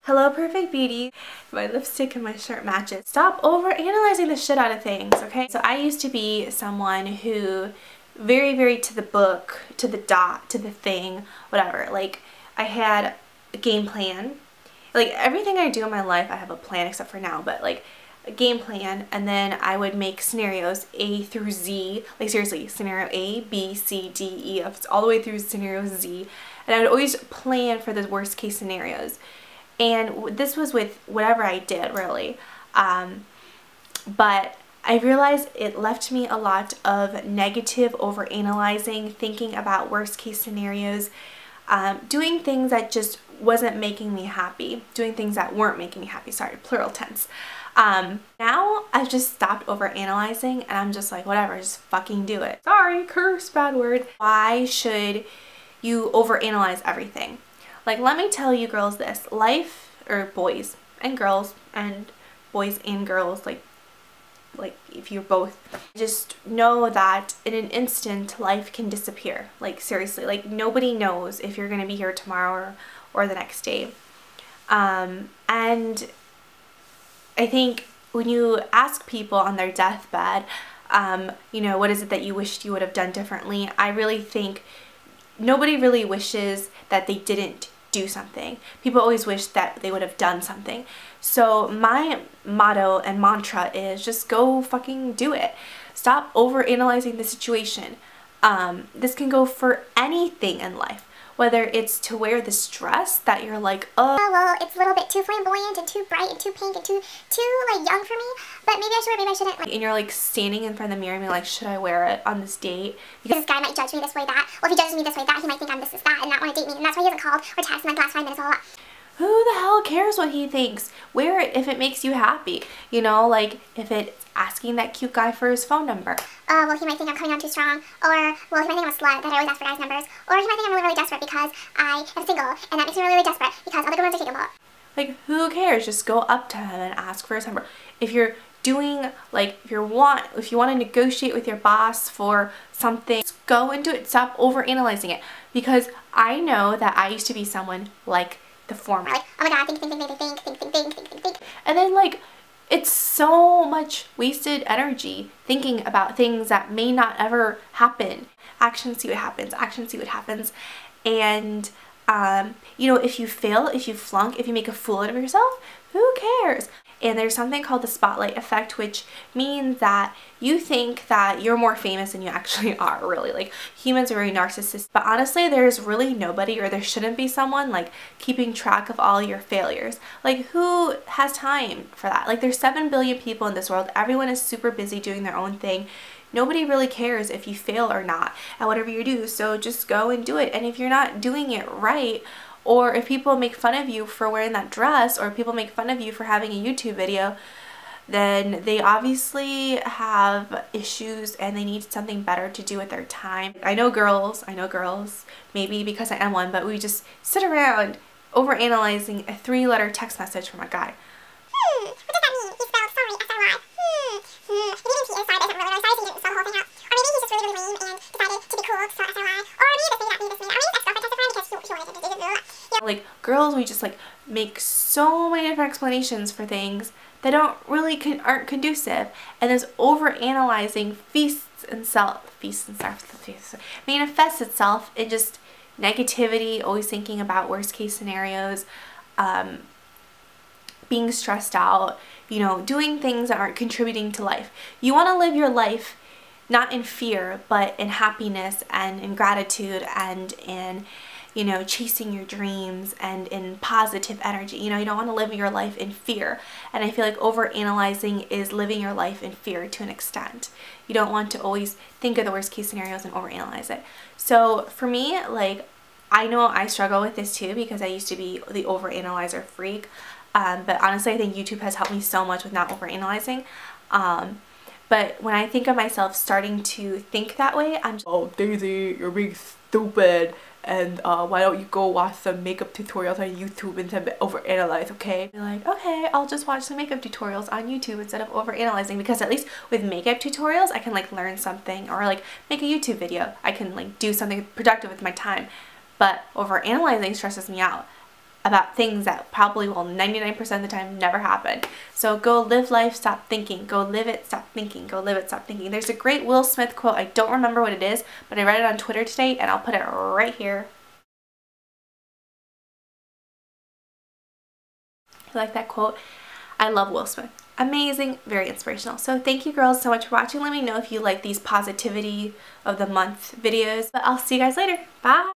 Hello, Perfect Beauty. My lipstick and my shirt matches. Stop overanalyzing the shit out of things, okay? So I used to be someone who very to the book, to the dot, to the thing, whatever. Like, I had a game plan. Like, everything I do in my life, I have a plan except for now, but like a game plan, and then I would make scenarios A through Z. Like, seriously, scenario A, B, C, D, E, F, all the way through scenario Z. And I would always plan for the worst case scenarios. And this was with whatever I did, really. But I realized it left me a lot of negative overanalyzing, thinking about worst case scenarios, doing things that just wasn't making me happy, doing things that weren't making me happy, sorry, plural tense. Now I've just stopped overanalyzing and I'm just like, whatever, just fucking do it. Sorry, curse, bad word. Why should you overanalyze everything? Like, let me tell you girls this, life, or boys and girls, and boys and girls, like if you're both, just know that in an instant life can disappear. Like, seriously, like nobody knows if you're gonna be here tomorrow or the next day. And I think when you ask people on their deathbed, you know, what is it that you wished you would have done differently, I really think nobody really wishes that they didn't do something. People always wish that they would have done something. So my motto and mantra is just go fucking do it. Stop overanalyzing the situation. This can go for anything in life. Whether it's to wear this dress that you're like, oh well, it's a little bit too flamboyant and too bright and too pink and too like young for me, but maybe I should wear it, maybe I shouldn't. Like, and you're like standing in front of the mirror and being like, should I wear it on this date? Because this guy might judge me this way, that. Well, if he judges me this way, that, he might think I'm this, that, and not want to date me, and that's why he hasn't called or texted in like the last 5 minutes, blah, blah, blah. Who the hell cares what he thinks? Wear it if it makes you happy. You know, like if it's asking that cute guy for his phone number. Well, he might think I'm coming on too strong. Or, well, he might think I'm a slut that I always ask for guys' numbers. Or he might think I'm really desperate because I am single, and that makes me really desperate because all the good ones are taken about. Like, who cares? Just go up to him and ask for his number. If you're doing, like, if you want to negotiate with your boss for something, just go and do it. Stop overanalyzing it. Because I know that I used to be someone like the former. Like, oh my god, think. And then, like, it's so much wasted energy thinking about things that may not ever happen. Action, see what happens. Action, see what happens. And, you know, if you fail, if you flunk, if you make a fool out of yourself, who cares? And there's something called the spotlight effect, which means that you think that you're more famous than you actually are, really. Like, humans are very narcissistic. But honestly, there's really nobody, or there shouldn't be someone, like, keeping track of all your failures. Like, who has time for that? Like, there's 7 billion people in this world. Everyone is super busy doing their own thing. Nobody really cares if you fail or not at whatever you do, so just go and do it. And if you're not doing it right, or if people make fun of you for wearing that dress, or people make fun of you for having a YouTube video, then they obviously have issues and they need something better to do with their time. I know girls, maybe because I am one, but we just sit around overanalyzing a 3-letter text message from a guy. What does that mean? He spelled sorry, S-O-Y. He didn't see inside, isn't really nice, so he didn't spell the whole thing out. Or maybe he's just really lame and decided to be cool, so S-O-Y. Or maybe this, maybe that, maybe this, maybe that. Or maybe his ex-girlfriend testified because she wanted to do it. Like, girls, we just like make so many different explanations for things that don't really aren't conducive, and this overanalyzing manifests itself in just negativity, always thinking about worst case scenarios, being stressed out, you know, doing things that aren't contributing to life. You want to live your life not in fear, but in happiness and in gratitude and in, you know, chasing your dreams and in positive energy. You know, you don't want to live your life in fear. And I feel like overanalyzing is living your life in fear to an extent. You don't want to always think of the worst case scenarios and overanalyze it. So for me, like, I know I struggle with this too because I used to be the overanalyzer freak. But honestly, I think YouTube has helped me so much with not overanalyzing. But when I think of myself starting to think that way, I'm just, oh, Daisy, you're being stupid. And why don't you go watch some makeup tutorials on YouTube instead of overanalyze, okay? You're like, okay, I'll just watch some makeup tutorials on YouTube instead of overanalyzing, because at least with makeup tutorials, I can like learn something, or like make a YouTube video. I can like do something productive with my time. But overanalyzing stresses me out. about things that probably will 99% of the time never happen. So go live life, stop thinking. Go live it, stop thinking. Go live it, stop thinking. There's a great Will Smith quote. I don't remember what it is, but I read it on Twitter today, and I'll put it right here. I like that quote. I love Will Smith. Amazing, very inspirational. So thank you girls so much for watching. Let me know if you like these positivity of the month videos. But I'll see you guys later. Bye!